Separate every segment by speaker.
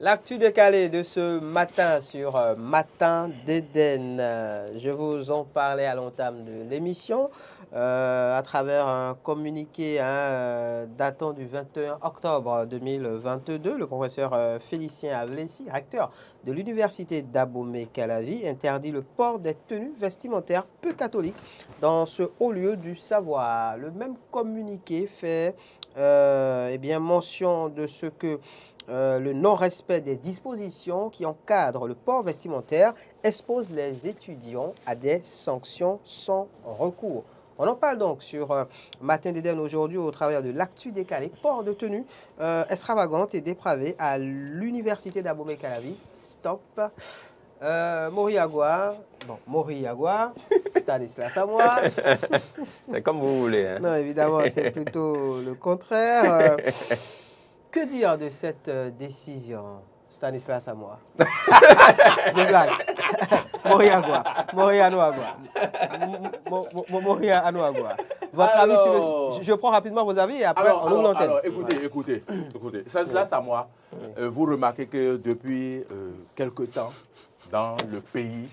Speaker 1: L'actu décalée de ce matin sur Matin d'Éden, je vous en parlais à l'entame de l'émission à travers un communiqué datant du 21 octobre 2022. Le professeur Félicien Avlessi, recteur de l'université d'Abomey-Calavi, interdit le port des tenues vestimentaires peu catholiques dans ce haut lieu du savoir. Le même communiqué fait mention de ce que le non-respect des dispositions qui encadrent le port vestimentaire expose les étudiants à des sanctions sans recours. On en parle donc sur Matin d'Éden aujourd'hui au travers de l'actu décalé, port de tenue extravagante et dépravée à l'université d'Abomey-Calavi. Stop. Moriagua, Stanislas Samoa.
Speaker 2: C'est comme vous voulez. Hein.
Speaker 1: Non, évidemment, c'est plutôt le contraire. Que dire de cette décision, Stanislas Samoa? Des blagues. Moria Anouagua. Votre avis sur le... Je prends rapidement vos avis et après on ouvre l'antenne.
Speaker 3: Alors, écoutez. Stanislas Samoa, vous remarquez que depuis quelque temps, dans le pays,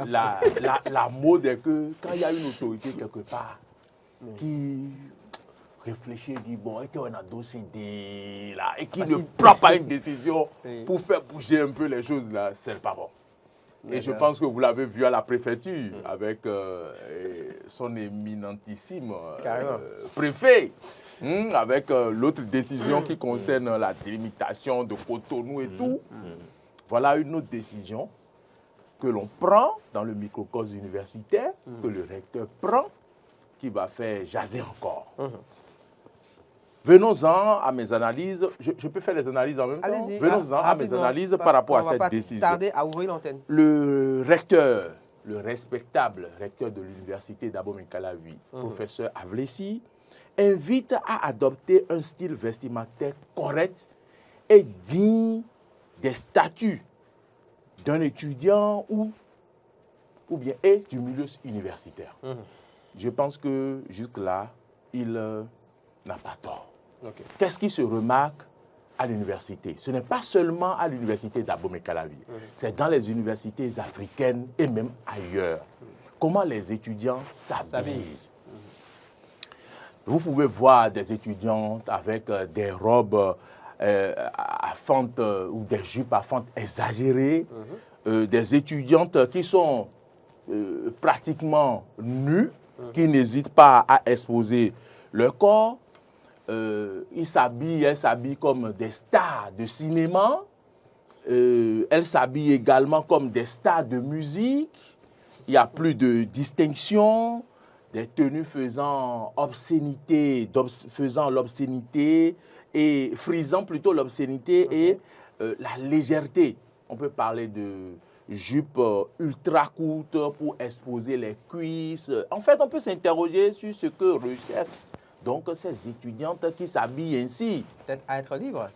Speaker 3: la mode est que quand il y a une autorité quelque part qui réfléchit, dit bon, on a dossier là, et qui ne prend pas une décision pour faire bouger un peu les choses là, c'est pas bon. Et je pense que vous l'avez vu à la préfecture avec son éminentissime préfet, avec l'autre décision qui concerne la délimitation de Cotonou et tout. Voilà une autre décision que l'on prend dans le microcosme universitaire, que le recteur prend, qui va faire jaser encore. Venons-en à mes analyses. Je peux faire les analyses en même temps. Venons-en à mes analyses par rapport à cette décision.
Speaker 1: Tarder à ouvrir l'antenne.
Speaker 3: Le recteur, le respectable recteur de l'université d'Abomey-Calavi, professeur Avlessi, invite à adopter un style vestimentaire correct et digne des statuts d'un étudiant ou bien du milieu universitaire. Je pense que jusque-là, il n'a pas tort. Okay. Qu'est-ce qui se remarque à l'université? Ce n'est pas seulement à l'université d'Abomey-Calavi, c'est dans les universités africaines et même ailleurs. Comment les étudiants s'habillent. Vous pouvez voir des étudiantes avec des robes à fente ou des jupes à fente exagérées, des étudiantes qui sont pratiquement nues, qui n'hésitent pas à exposer leur corps. Elles s'habillent comme des stars de cinéma. Elles s'habillent également comme des stars de musique. Il n'y a plus de distinction. Des tenues faisant l'obscénité et frisant plutôt l'obscénité et la légèreté. On peut parler de jupes ultra courtes pour exposer les cuisses. En fait, on peut s'interroger sur ce que recherchent donc ces étudiantes qui s'habillent ainsi.
Speaker 1: Peut-être à être libre.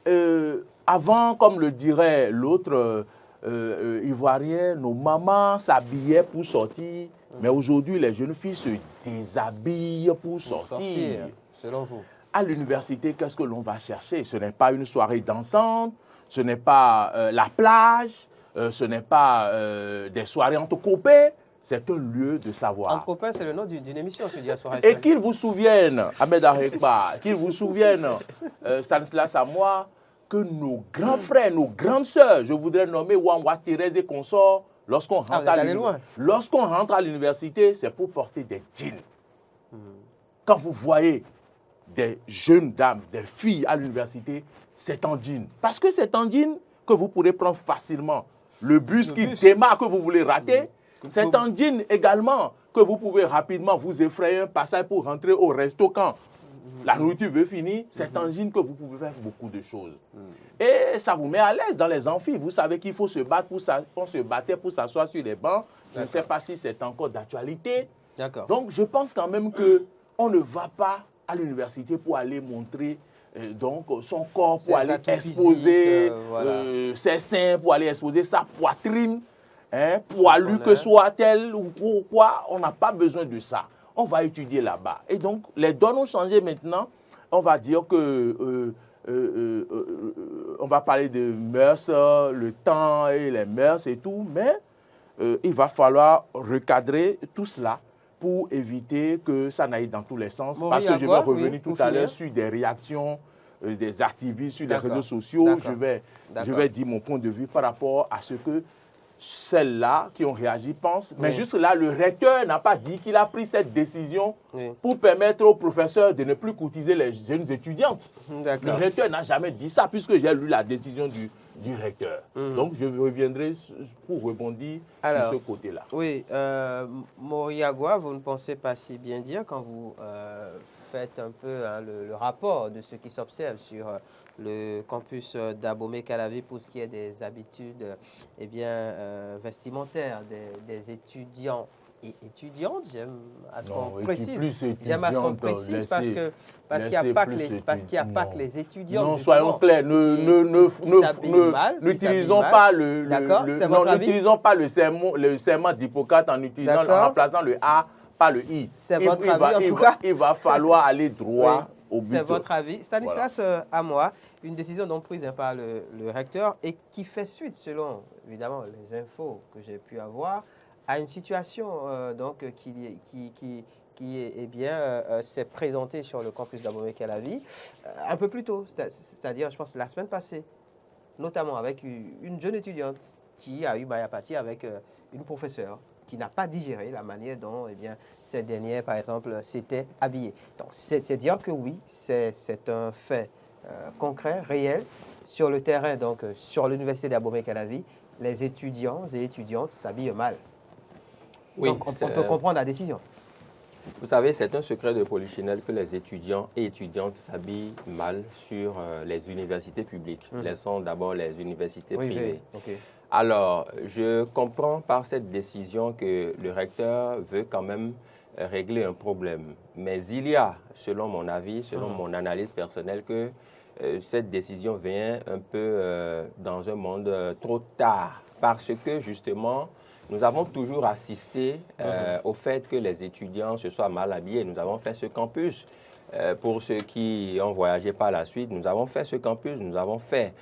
Speaker 3: Avant, comme le dirait l'autre Ivoirien, nos mamans s'habillaient pour sortir. Mais aujourd'hui, les jeunes filles se déshabillent pour sortir.
Speaker 1: Selon vous.
Speaker 3: À l'université, qu'est-ce que l'on va chercher? Ce n'est pas une soirée dansante, ce n'est pas la plage, ce n'est pas des soirées entre copains, c'est un lieu de savoir.
Speaker 1: Entre copains, c'est le nom d'une émission sur Diaspora.
Speaker 3: Et qu'ils vous souviennent, Ahmed Arekba, qu'ils vous souviennent, Stanislas Samoa, que nos grands frères, nos grandes sœurs, je voudrais nommer Wangwa, Thérèse et consorts, lorsqu'on rentre à l'université, c'est pour porter des jeans. Quand vous voyez des jeunes dames, des filles à l'université, c'est en jean. Parce que c'est en jean que vous pourrez prendre facilement le bus qui démarre que vous voulez rater. C'est en jean également que vous pouvez rapidement vous effrayer un passage pour rentrer au resto quand la nourriture veut finir. C'est en jean que vous pouvez faire beaucoup de choses. Et ça vous met à l'aise dans les amphis. Vous savez qu'il faut se battre on se battait pour s'asseoir sur les bancs. Je ne sais pas si c'est encore d'actualité. Donc je pense quand même qu'on ne va pas à l'université pour aller montrer donc son corps, pour aller exposer ses seins, pour aller exposer sa poitrine. Poilu que soit-elle ou quoi, on n'a pas besoin de ça. On va étudier là-bas. Et donc, les données ont changé maintenant. On va dire que on va parler de mœurs, le temps et les mœurs et tout, mais il va falloir recadrer tout cela pour éviter que ça n'aille dans tous les sens.
Speaker 1: Bon,
Speaker 3: parce que je vais revenir tout à l'heure
Speaker 1: finir.
Speaker 3: sur des réactions des activistes sur les
Speaker 1: D'accord.
Speaker 3: réseaux sociaux. Je vais dire mon point de vue par rapport à ce que celles-là qui ont réagi pensent. Mais juste là, le recteur n'a pas dit qu'il a pris cette décision pour permettre aux professeurs de ne plus courtiser les jeunes étudiantes. Le recteur n'a jamais dit ça, puisque j'ai lu la décision du recteur. Donc, je reviendrai pour rebondir sur ce côté-là.
Speaker 1: Oui, Moriagua, vous ne pensez pas si bien dire quand vous faites un peu le rapport de ce qui s'observe sur le campus d'Abomey-Calavi pour ce qui est des habitudes vestimentaires des étudiants et étudiantes. J'aime à ce qu'on précise. J'aime à ce qu'on précise parce qu'il n'y a pas que les étudiants.
Speaker 3: Non, soyons clairs, n'utilisons pas le serment d'Hippocrate en remplaçant le A par le I.
Speaker 1: C'est votre avis, en tout cas.
Speaker 3: Il va falloir aller droit au but.
Speaker 1: C'est votre avis. Stanislas, à moi, une décision donc prise par le recteur et qui fait suite, selon évidemment les infos que j'ai pu avoir, à une situation qui s'est présentée sur le campus d'Abomey-Calavi un peu plus tôt, c'est-à-dire je pense la semaine passée, notamment avec une jeune étudiante qui a eu maille à partir avec une professeure qui n'a pas digéré la manière dont cette dernière, par exemple, s'était habillée. Donc c'est dire que oui, c'est un fait concret, réel, sur le terrain, donc sur l'université d'Abomey-Calavi, les étudiants et étudiantes s'habillent mal. Oui, donc on peut comprendre la décision.
Speaker 2: Vous savez, c'est un secret de polichinelle que les étudiants et étudiantes s'habillent mal sur les universités publiques. Laissons d'abord les universités privées.
Speaker 1: Okay.
Speaker 2: Alors, je comprends par cette décision que le recteur veut quand même régler un problème. Mais il y a, selon mon avis, selon mon analyse personnelle, que cette décision vient un peu dans un monde trop tard. Parce que, justement, nous avons toujours assisté au fait que les étudiants se soient mal habillés. Nous avons fait ce campus. Pour ceux qui ont voyagé par la suite, nous avons fait ce campus, nous avons fait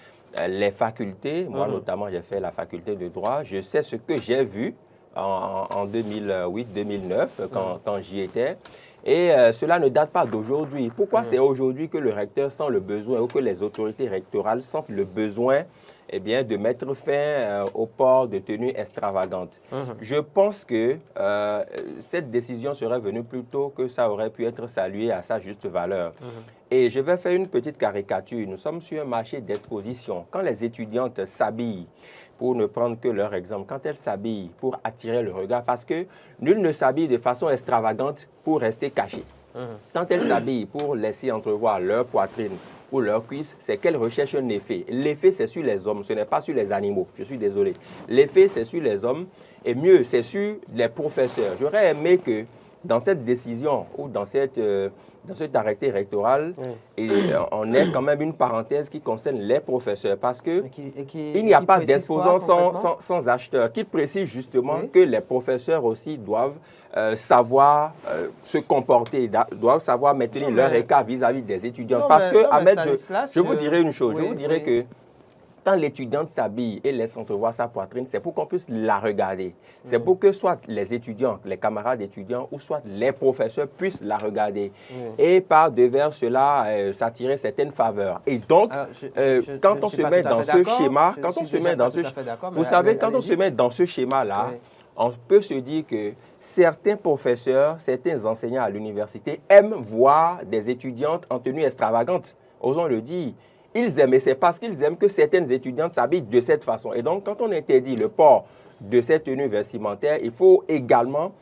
Speaker 2: les facultés. Moi, notamment, j'ai fait la faculté de droit. Je sais ce que j'ai vu en 2008-2009, quand j'y étais. Et cela ne date pas d'aujourd'hui. Pourquoi c'est aujourd'hui que le recteur sent le besoin, ou que les autorités rectorales sentent le besoin de mettre fin au port de tenues extravagantes? Je pense que cette décision serait venue plus tôt, que ça aurait pu être salué à sa juste valeur. Et je vais faire une petite caricature. Nous sommes sur un marché d'exposition. Quand les étudiantes s'habillent, pour ne prendre que leur exemple, quand elles s'habillent pour attirer le regard, parce que nul ne s'habille de façon extravagante pour rester caché. Quand elles s'habillent pour laisser entrevoir leur poitrine ou leurs cuisses, c'est qu'elles recherchent un effet. L'effet, c'est sur les hommes, ce n'est pas sur les animaux. Je suis désolé. L'effet, c'est sur les hommes, et mieux, c'est sur les professeurs. J'aurais aimé que dans cette décision ou dans cet arrêté rectoral, on ait quand même une parenthèse qui concerne les professeurs, parce que il n'y a pas d'exposant sans acheteur, qui précise justement que les professeurs aussi doivent savoir se comporter, doivent savoir maintenir leur écart vis-à-vis des étudiants. Parce que, Ahmed, je vous dirais une chose, je vous dirais que quand l'étudiante s'habille et laisse entrevoir sa poitrine, c'est pour qu'on puisse la regarder. C'est pour que soit les étudiants, les camarades étudiants, ou soit les professeurs puissent la regarder. Et par devers cela, s'attirer certaines faveurs. Et donc, quand on se met dans ce schéma, vous savez, quand on se met dans ce schéma-là, on peut se dire que certains professeurs, certains enseignants à l'université aiment voir des étudiantes en tenue extravagante. Osons le dire. Ils aiment, et c'est parce qu'ils aiment que certaines étudiantes s'habillent de cette façon. Et donc, quand on interdit le port de cette tenue vestimentaire, il faut également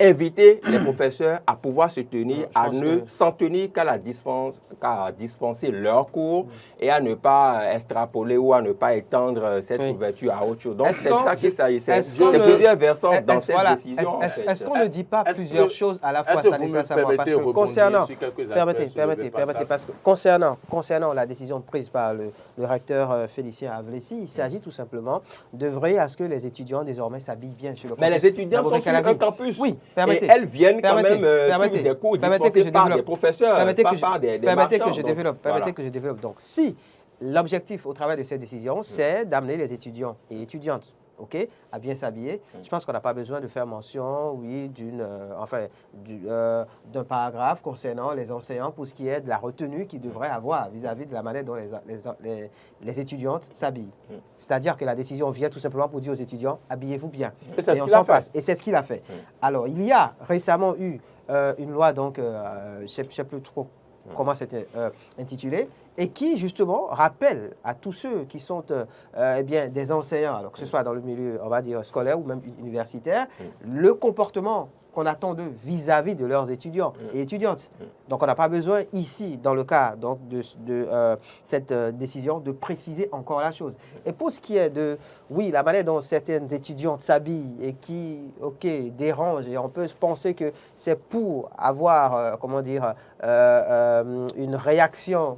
Speaker 2: inviter les professeurs à pouvoir se tenir, à ne s'en tenir qu'à dispenser leurs cours et à ne pas extrapoler ou à ne pas étendre cette couverture à autre chose. Donc, c'est ça qu'il s'agissait. C'est plusieurs versants dans cette décision.
Speaker 1: Est-ce qu'on ne dit pas plusieurs choses à la fois, Stanislas, parce que concernant la décision prise par le recteur Félicien Avlessi, il s'agit tout simplement d'œuvrer à ce que les étudiants désormais s'habillent bien sur le campus.
Speaker 2: Mais les étudiants sont sur un campus.
Speaker 1: Oui,
Speaker 2: et elles viennent quand même suivre des cours dispensés par des professeurs, pas par des
Speaker 1: permettez
Speaker 2: marchands.
Speaker 1: Que je développe. Permettez que je développe. Donc, si l'objectif au travers de cette décision, c'est d'amener les étudiants et étudiantes, à bien s'habiller, je pense qu'on n'a pas besoin de faire mention, oui, d'un paragraphe concernant les enseignants pour ce qui est de la retenue qu'ils devraient avoir vis-à-vis de la manière dont les étudiantes s'habillent. C'est-à-dire que la décision vient tout simplement pour dire aux étudiants, habillez-vous bien. Et on s'en passe. Et c'est ce qu'il a fait. Alors, il y a récemment eu une loi, donc, je ne sais plus trop comment c'était intitulé, et qui justement rappelle à tous ceux qui sont des enseignants, alors que ce soit dans le milieu, on va dire, scolaire ou même universitaire, le comportement qu'on attend d'eux vis-à-vis de leurs étudiants et étudiantes. Donc on n'a pas besoin ici, dans le cas donc, de cette décision, de préciser encore la chose. Et pour ce qui est de, oui, la manière dont certaines étudiantes s'habillent et qui, dérange, et on peut se penser que c'est pour avoir, une réaction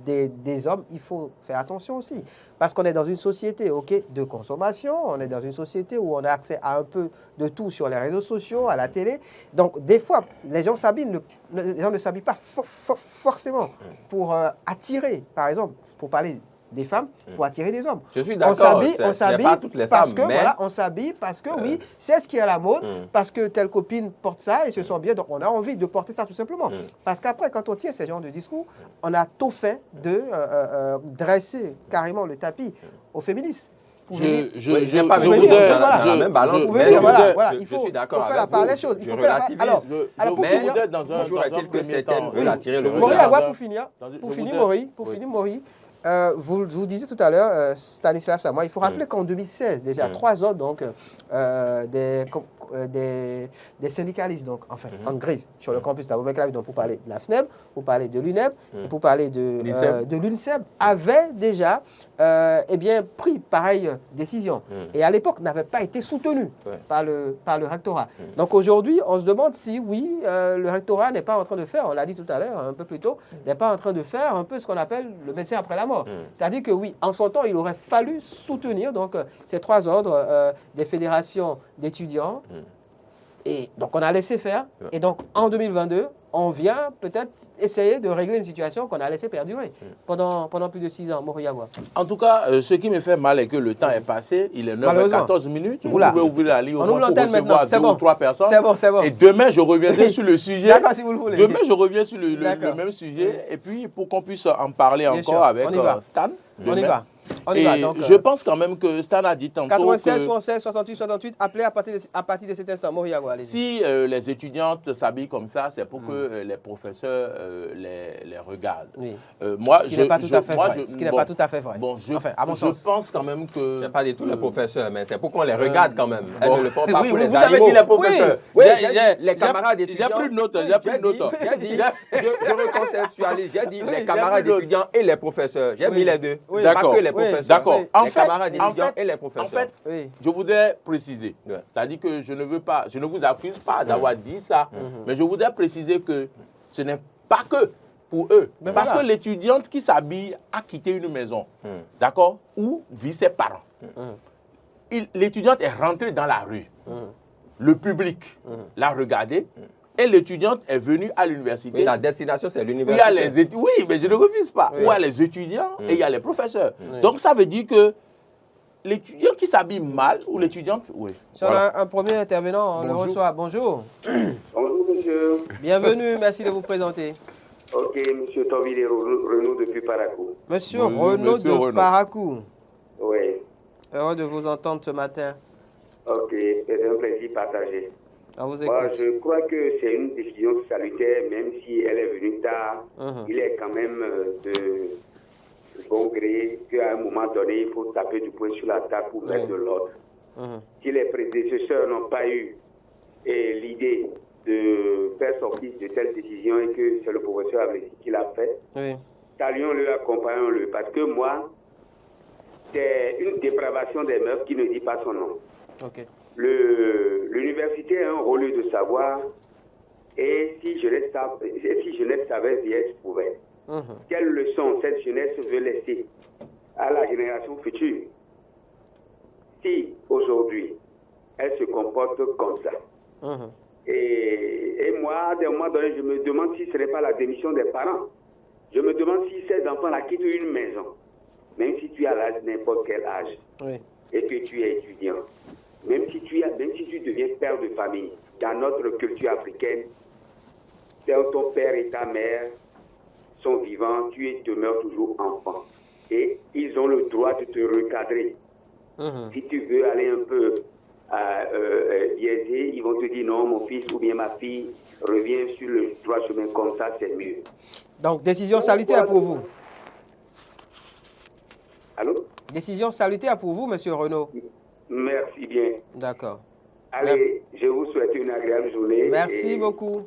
Speaker 1: des hommes, il faut faire attention aussi. Parce qu'on est dans une société de consommation, on est dans une société où on a accès à un peu de tout sur les réseaux sociaux, à la télé. Donc, des fois, les gens ne s'habillent pas forcément pour attirer, par exemple, pour parler des femmes, pour attirer des hommes.
Speaker 2: Je suis d'accord,
Speaker 1: on s'habille
Speaker 2: pas toutes les
Speaker 1: parce
Speaker 2: femmes,
Speaker 1: que,
Speaker 2: mais...
Speaker 1: on s'habille parce que, oui, c'est ce qui est à la mode, parce que telle copine porte ça et se sent bien, donc on a envie de porter ça tout simplement. Parce qu'après, quand on tient ce genre de discours, on a tout fait de dresser carrément le tapis aux féministes.
Speaker 2: Je suis d'accord avec vous.
Speaker 1: Les choses.
Speaker 2: Je relativise.
Speaker 1: Alors, pour finir,
Speaker 2: toujours est-il que certaines veulent attirer le
Speaker 1: regard. Pour finir, Maury, vous disiez tout à l'heure, Stanislas, moi, il faut rappeler qu'en 2016, déjà, 3 ans donc, des syndicalistes donc, en grève sur le campus d'Abomey-Calavi, donc pour parler de la FNEB, pour parler de l'UNEB, et pour parler de l'UNSEB, avaient déjà pris pareille décision. Et à l'époque, n'avaient pas été soutenus par le rectorat. Donc aujourd'hui, on se demande si, oui, le rectorat n'est pas en train de faire, on l'a dit tout à l'heure, un peu plus tôt, n'est pas en train de faire un peu ce qu'on appelle le médecin après la mort. C'est-à-dire que oui, en son temps, il aurait fallu soutenir donc, ces 3 ordres des fédérations d'étudiants. Et donc, on a laissé faire. Et donc, en 2022, on vient peut-être essayer de régler une situation qu'on a laissé perdurer pendant plus de 6 ans. Moriawa.
Speaker 3: En tout cas, ce qui me fait mal est que le temps est passé. Il est 9h14 minutes. Vous pouvez ouvrir la ligne au moins pour recevoir 2 ou 3 personnes.
Speaker 1: C'est bon.
Speaker 3: Et demain, je reviendrai sur le sujet.
Speaker 1: D'accord, si vous le voulez.
Speaker 3: Demain, je reviens sur le même sujet. Et puis, pour qu'on puisse en parler encore avec Stan.
Speaker 1: On y va. Donc,
Speaker 3: je pense quand même que Stan a dit tantôt
Speaker 1: 96, 76, 68, 68, appelez à partir de cet instant. Moriawa, allez-y.
Speaker 3: Si les étudiantes s'habillent comme ça, c'est pour que les professeurs les regardent.
Speaker 1: Oui.
Speaker 3: Moi,
Speaker 1: ce qui n'est pas tout à fait vrai.
Speaker 3: Bon, je pense quand même que...
Speaker 2: Ce n'est pas du tout les professeurs, mais c'est pour qu'on les regarde quand même. Elles ne le font pas pour les animaux.
Speaker 3: Vous avez dit les professeurs.
Speaker 2: Oui, les camarades étudiants.
Speaker 3: J'ai pris de notes.
Speaker 2: Je recontextualise. J'ai dit les camarades étudiants et les professeurs. J'ai mis les deux.
Speaker 3: D'accord.
Speaker 2: Pas que les professeurs.
Speaker 3: D'accord.
Speaker 2: Les camarades étudiants et les professeurs.
Speaker 3: En fait, je voudrais préciser. C'est-à-dire que je ne vous accuse pas d'avoir dit ça, mais je voudrais préciser que ce n'est pas que pour eux. Parce que l'étudiante qui s'habille a quitté une maison, d'accord, où vivent ses parents. L'étudiante est rentrée dans la rue. Le public l'a regardée. Et l'étudiante est venue à l'université.
Speaker 2: Oui, la destination, c'est l'université.
Speaker 3: Oui, mais je ne refuse pas. Où il y a les étudiants et il y a les professeurs. Donc, ça veut dire que l'étudiant qui s'habille mal ou l'étudiante, oui.
Speaker 1: Si on a un premier intervenant, on le reçoit. Bonjour.
Speaker 4: Bonjour, monsieur.
Speaker 1: Bienvenue, merci de vous présenter.
Speaker 4: Ok, monsieur Tobile Renaud depuis Parakou.
Speaker 1: Monsieur Renaud de Parakou.
Speaker 4: Oui.
Speaker 1: Heureux de vous entendre ce matin.
Speaker 4: Ok, c'est un plaisir partagé.
Speaker 1: On vous écoute.
Speaker 4: Moi, je crois que c'est une décision salutaire, même si elle est venue tard. Il est quand même de bon gré qu'à un moment donné, il faut taper du poing sur la table pour mettre de l'ordre. Si les prédécesseurs n'ont pas eu l'idée de faire sortir de telles décisions et que c'est le professeur Ablessi qui l'a fait, saluons-le, accompagnons-le. Parce que moi, c'est une dépravation des mœurs qui ne dit pas son nom.
Speaker 1: Ok.
Speaker 4: L'université a un rôle de savoir, et si jeunesse savait, vieillesse pouvait. Quelle leçon cette jeunesse veut laisser à la génération future? Si aujourd'hui elle se comporte comme ça, Et moi, à un moment donné, je me demande si ce n'est pas la démission des parents. Je me demande si ces enfants-là quittent une maison, même si tu as l'âge, n'importe quel âge, et que tu es étudiant. Même si tu deviens père de famille, dans notre culture africaine, ton père et ta mère sont vivants, tu demeures toujours enfant. Et ils ont le droit de te recadrer. Si tu veux aller un peu biaisé, ils vont te dire non, mon fils ou bien ma fille, reviens sur le droit chemin, comme ça, c'est mieux.
Speaker 1: Donc, décision salutaire pour vous.
Speaker 4: Allô?
Speaker 1: Décision salutaire pour vous, monsieur Renaud.
Speaker 4: Merci bien.
Speaker 1: D'accord.
Speaker 4: Allez, je vous souhaite une agréable journée.
Speaker 1: Merci beaucoup.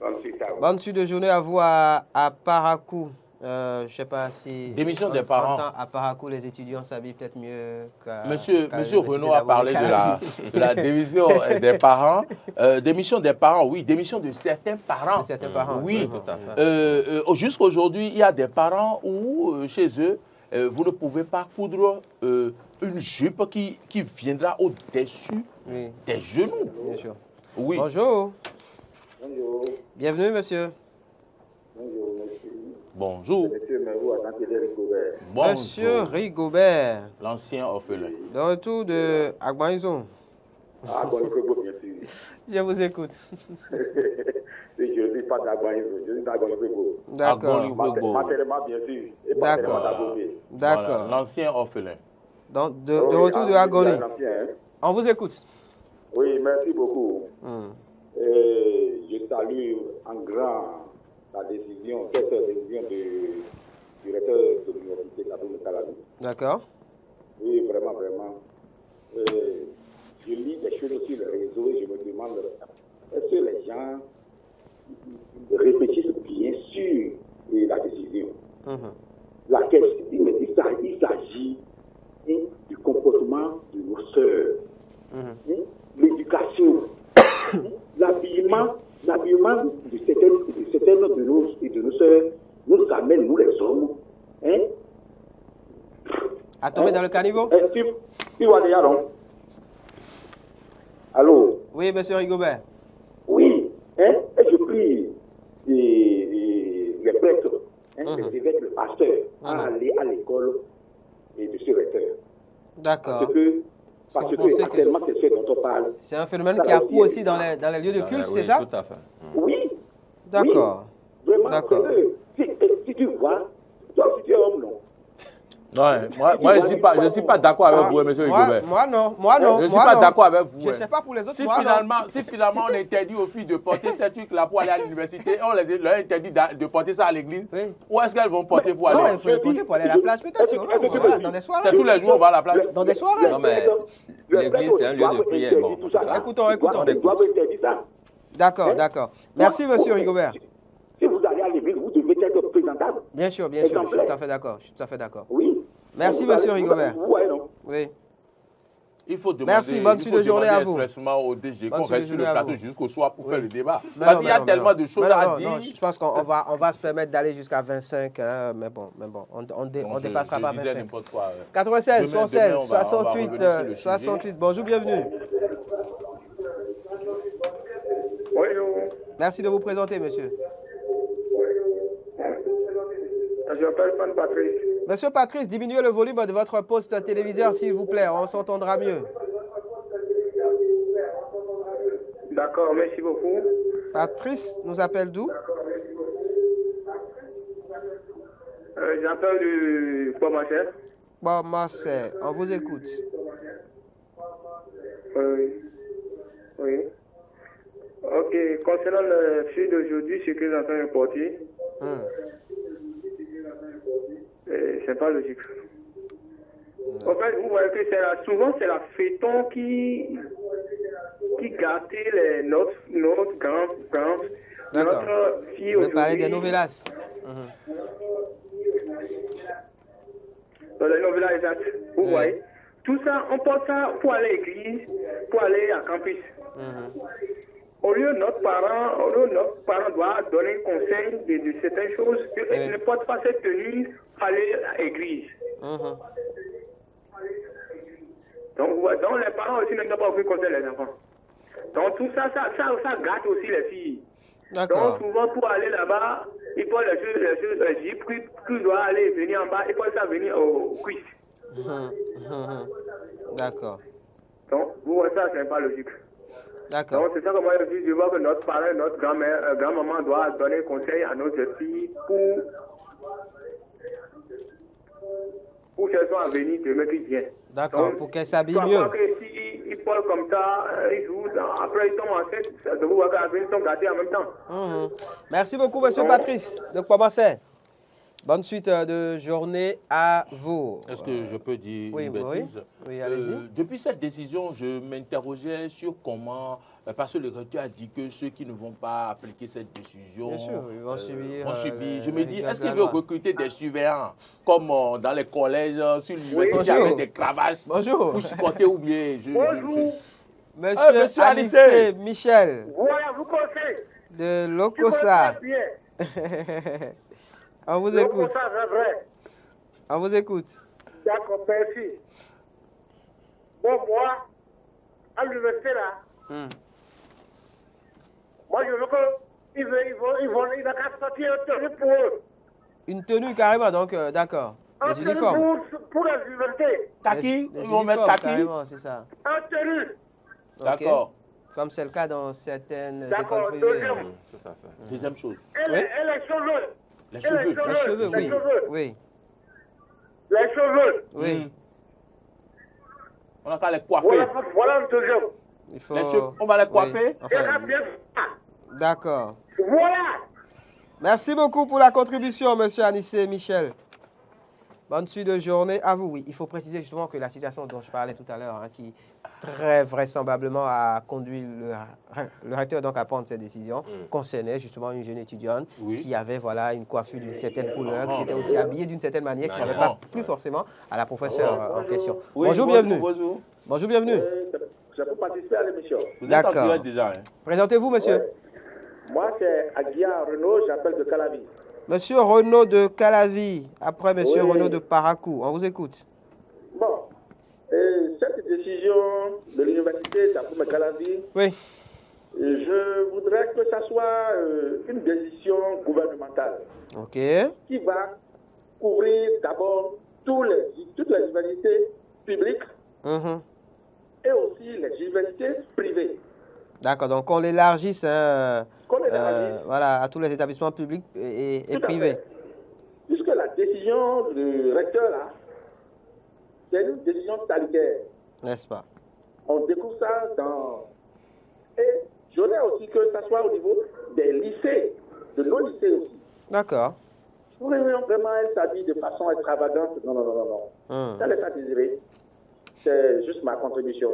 Speaker 4: Bonne suite à vous.
Speaker 1: Bonne suite de journée à vous à Parakou. Je ne sais pas si...
Speaker 3: Démission des parents.
Speaker 1: À Parakou, les étudiants s'habillent peut-être mieux qu'à...
Speaker 3: Monsieur Renaud a parlé de la démission des parents. Démission des parents, oui. Démission de certains parents.
Speaker 1: De certains parents.
Speaker 3: Oui. Tout à fait. Jusqu'à aujourd'hui, il y a des parents où, chez eux, vous ne pouvez pas coudre une jupe qui viendra au-dessus des genoux.
Speaker 1: Bien sûr.
Speaker 3: Oui.
Speaker 1: Bonjour.
Speaker 4: Bonjour.
Speaker 1: Bienvenue, monsieur.
Speaker 4: Bonjour, monsieur.
Speaker 3: Bonjour.
Speaker 4: Monsieur Merou, Rigobert.
Speaker 3: Bonjour.
Speaker 1: Monsieur Rigobert.
Speaker 3: L'ancien orphelin.
Speaker 1: De retour de Agbanizon.
Speaker 4: Ah, bon, bien sûr.
Speaker 1: Je vous écoute.
Speaker 4: Je ne suis pas d'Agbanizon, je suis d'Agbanizon.
Speaker 1: D'accord.
Speaker 4: Matériellement, bien sûr.
Speaker 1: D'accord. D'accord.
Speaker 3: Voilà, l'ancien orphelin.
Speaker 1: Donc, de retour de Agoni. On vous écoute.
Speaker 4: Oui, merci beaucoup. Je salue en grand la décision, cette décision du recteur de l'université d'Abou Mekalavi.
Speaker 1: D'accord.
Speaker 4: Oui, vraiment, vraiment. Je lis des choses sur le réseau et je me demande, est-ce que les gens réfléchissent bien sur la décision? La question, il s'agit du comportement de nos sœurs, l'éducation, l'habillement de certaines de nos sœurs nous amène, nous les hommes,
Speaker 1: à tomber dans le caniveau?
Speaker 4: Tu vois déjà, non? Allô?
Speaker 1: Oui, monsieur Rigobert.
Speaker 4: Oui, et je prie les prêtres, les évêques, le pasteur, à aller à l'école de ce recteur.
Speaker 1: D'accord.
Speaker 4: Parce que actuellement, c'est ce dont on parle.
Speaker 1: C'est un phénomène qui a cours aussi dans les lieux de culte, c'est ça?
Speaker 2: Tout à fait.
Speaker 4: Oui.
Speaker 1: D'accord.
Speaker 4: Oui, vraiment,
Speaker 1: d'accord.
Speaker 4: Si tu vois, toi, si tu es homme, non.
Speaker 3: Ouais, moi je ne suis pas d'accord avec vous, monsieur Rigobert.
Speaker 1: Moi non.
Speaker 3: Je ne suis pas d'accord avec vous.
Speaker 1: Je ne sais pas pour les autres.
Speaker 3: Si finalement on interdit aux filles de porter ces trucs-là pour aller à l'université, on leur interdit de porter ça à l'église, où est-ce qu'elles vont porter pour aller?
Speaker 1: Non, il faut les porter pour aller à la plage peut-être. Dans des soirées.
Speaker 3: C'est tous les jours on va à la plage.
Speaker 1: Dans des soirées.
Speaker 2: Non, mais l'église, c'est un lieu de prière. Bon,
Speaker 1: Écoutons.
Speaker 4: Ils doivent interdire ça.
Speaker 1: D'accord. Merci, monsieur Rigobert.
Speaker 4: Si vous allez à l'église, vous devez être présentable.
Speaker 1: Bien sûr. Je suis tout à fait d'accord.
Speaker 4: Oui.
Speaker 1: Merci, monsieur Rigobert. Oui.
Speaker 3: Il faut demander,
Speaker 1: merci, bonne suite de journée à vous.
Speaker 3: Au DG qu'on reste sur le plateau jusqu'au soir pour faire le débat.
Speaker 1: Mais
Speaker 3: parce qu'il y a tellement de choses à dire.
Speaker 1: Non, je pense qu'on va se permettre d'aller jusqu'à 25, hein, mais bon, on dépassera pas 25. 96, 76, 68. Bonjour, bienvenue.
Speaker 4: Bonjour.
Speaker 1: Merci de vous présenter, monsieur.
Speaker 4: Je m'appelle Patrice.
Speaker 1: Monsieur Patrice, diminuez le volume de votre poste téléviseur, s'il vous plaît. On s'entendra mieux.
Speaker 4: D'accord, merci beaucoup.
Speaker 1: Patrice nous appelle d'où?
Speaker 4: J'appelle du Bomassé.
Speaker 1: Bomassé, on vous écoute.
Speaker 4: Oui. Ok, concernant le sujet d'aujourd'hui, ce que j'entends reporter, c'est pas logique. En fait, vous voyez que souvent c'est la feuilleton qui gâtait notre fille aujourd'hui.
Speaker 1: Vous parlez des novellas.
Speaker 4: Dans les novellas, exact. Vous voyez. Tout ça, on porte ça pour aller à l'église, pour aller à campus. Au lieu notre parent doit donner conseil de certaines choses, il ne porte pas cette tenue pour aller à l'église. Donc les parents aussi ne doivent pas offrir conseil les enfants. Donc tout ça gâte aussi les filles.
Speaker 1: D'accord.
Speaker 4: Donc souvent pour aller là-bas, il faut les jeeps qui doivent aller et venir en bas, il faut ça venir aux cuisses.
Speaker 1: D'accord.
Speaker 4: Donc vous voyez ça, c'est pas logique.
Speaker 1: D'accord.
Speaker 4: Donc c'est ça que moi je vois que notre parent, notre grand-mère, grand-maman doit donner conseil à nos filles pour qu'elles soient à venir demain qui vient.
Speaker 1: D'accord, pour qu'elles s'habillent mieux.
Speaker 4: Ils parlent comme ça, ils jouent, après ils tombent enceintes, ça doit voir qu'ils sont gâtés en même temps.
Speaker 1: Merci beaucoup, monsieur Patrice de Poibancé. Bonne suite de journée à vous.
Speaker 3: Est-ce que je peux dire
Speaker 1: Oui,
Speaker 3: une bêtise?
Speaker 1: Oui, allez-y.
Speaker 3: Depuis cette décision, je m'interrogeais sur comment, parce que le recteur a dit que ceux qui ne vont pas appliquer cette décision
Speaker 1: Bien sûr, ils vont subir.
Speaker 3: Je me dis, est-ce qu'il veut recruter des surveillants comme dans les collèges, sur l'université avec des cravaches pour chicoter ou bien
Speaker 4: Bonjour.
Speaker 1: Monsieur Anissé Michel
Speaker 4: Voilà, vous conseillez.
Speaker 1: de Lokosa. On vous écoute. On vous écoute.
Speaker 4: D'accord, merci. Bon, moi, à l'université là, moi je veux qu'ils n'ont qu'à sortir une tenue pour eux.
Speaker 1: Une tenue carrément, donc d'accord.
Speaker 4: Un
Speaker 1: Des
Speaker 4: tenue
Speaker 1: uniformes.
Speaker 4: pour les universités.
Speaker 3: Kaki,
Speaker 1: Des
Speaker 3: ils vont mettre
Speaker 1: uniformes,
Speaker 3: kaki.
Speaker 1: carrément, c'est ça.
Speaker 4: Un tenue.
Speaker 3: D'accord.
Speaker 1: Comme c'est le cas dans certaines
Speaker 4: D'accord,
Speaker 1: écoles privées.
Speaker 4: deuxième.
Speaker 2: Tout à fait.
Speaker 3: Deuxième chose.
Speaker 4: Et les cheveux.
Speaker 3: Les cheveux.
Speaker 1: Les cheveux,
Speaker 4: Les
Speaker 1: oui.
Speaker 4: cheveux.
Speaker 1: Oui.
Speaker 4: Les cheveux.
Speaker 1: Oui.
Speaker 3: On a qu'à les coiffer.
Speaker 4: Voilà un deuxième.
Speaker 1: Il faut...
Speaker 3: Les cheveux, on va les coiffer.
Speaker 1: Oui.
Speaker 4: Et
Speaker 1: Enfin,
Speaker 4: là, bien ça.
Speaker 1: d'accord.
Speaker 4: Voilà.
Speaker 1: Merci beaucoup pour la contribution, monsieur Anissé Michel. Bonne suite de journée à vous. Oui, il faut préciser justement que la situation dont je parlais tout à l'heure, qui très vraisemblablement a conduit le recteur donc à prendre cette décision, concernait justement une jeune étudiante qui avait voilà une coiffure d'une certaine couleur, qui était aussi habillée d'une certaine manière, qui n'avait pas plu forcément à la professeure en question.
Speaker 3: Oui,
Speaker 1: bonjour, bienvenue.
Speaker 3: Bonjour.
Speaker 1: Bonjour, bienvenue.
Speaker 4: Je peux participer à l'émission.
Speaker 3: Vous êtes en
Speaker 1: D'accord.
Speaker 3: direct déjà. Hein?
Speaker 1: Présentez-vous, monsieur.
Speaker 4: Ouais. Moi, c'est Aguia Renaud, j'appelle de Calavi.
Speaker 1: Monsieur Renaud de Calavi, après monsieur
Speaker 4: Oui.
Speaker 1: Renaud de Paracou. On vous écoute.
Speaker 4: Bon, cette décision de l'université d'Aboumé Calavi,
Speaker 1: Oui.
Speaker 4: je voudrais que ça soit une décision gouvernementale
Speaker 1: OK.
Speaker 4: qui va couvrir d'abord toutes les universités publiques et aussi les universités privées.
Speaker 1: D'accord, donc on l'élargisse
Speaker 4: Qu'on élargisse.
Speaker 1: voilà, à tous les établissements publics et
Speaker 4: Tout à
Speaker 1: privés.
Speaker 4: fait. Puisque la décision du recteur, là, c'est une décision salutaire.
Speaker 1: N'est-ce pas?
Speaker 4: On découvre ça dans... Et j'aurais aussi que ça soit au niveau des lycées, de nos lycées aussi.
Speaker 1: D'accord.
Speaker 4: Pour vraiment elle s'habille de façon extravagante, non. Ça n'est pas désiré. C'est juste ma contribution.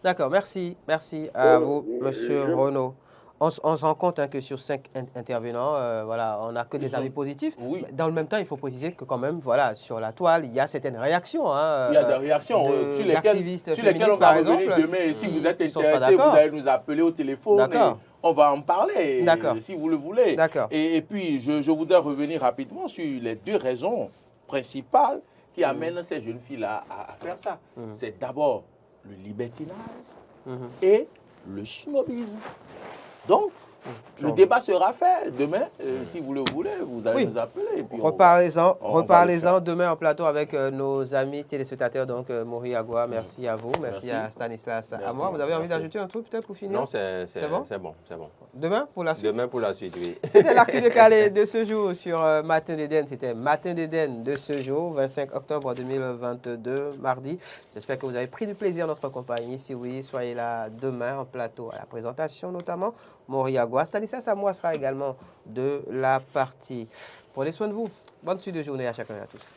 Speaker 1: D'accord, merci. Merci à vous, monsieur Renaud. On se rend compte que sur 5 intervenants, voilà, on n'a que des avis positifs.
Speaker 3: Oui.
Speaker 1: Dans le même temps, il faut préciser que quand même, voilà, sur la toile, il y a certaines réactions.
Speaker 3: Il y a des réactions sur lesquelles on va revenir demain. Et si vous êtes intéressé, vous allez nous appeler au téléphone. On va en parler, si vous le voulez. Et puis, je voudrais revenir rapidement sur les deux raisons principales qui amènent ces jeunes filles-là à faire ça. C'est d'abord le libertinage et le snobisme. Donc, le débat sera fait demain. Si vous le voulez, vous allez nous appeler. Et puis
Speaker 1: reparlez-en demain en plateau avec nos amis téléspectateurs. Donc, Mori Agua, merci à vous. Merci à Stanislas. À moi, vous avez envie d'ajouter un truc peut-être pour finir?
Speaker 2: Non, c'est bon. C'est bon.
Speaker 1: Demain pour la suite?
Speaker 2: Demain pour la suite, oui.
Speaker 1: C'était l'actu décalé de ce jour sur Matin d'Éden. C'était Matin d'Éden de ce jour, 25 octobre 2022, mardi. J'espère que vous avez pris du plaisir dans notre compagnie. Si oui, soyez là demain en plateau à la présentation, notamment Moriagua. Stanislas Samoa sera également de la partie. Prenez soin de vous. Bonne suite de journée à chacun et à tous.